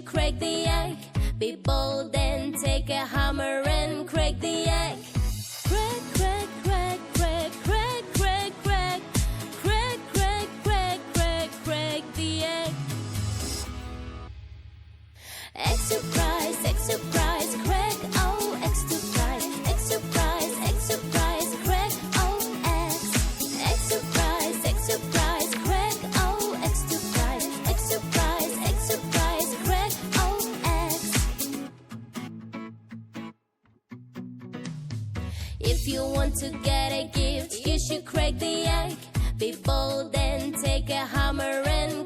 crack the egg. Be bold and take a hammer and crack the egg. Crack, crack, crack, crack, crack, crack, crack. Crack, crack, crack, crack, crack the egg. Egg surprise, crack, oh, egg surprise, crack, oh, eggs. Egg surprise, crack, oh, egg surprise, crack, oh, eggs. If you want to get a gift, you should crack the egg. Be bold and take a hammer and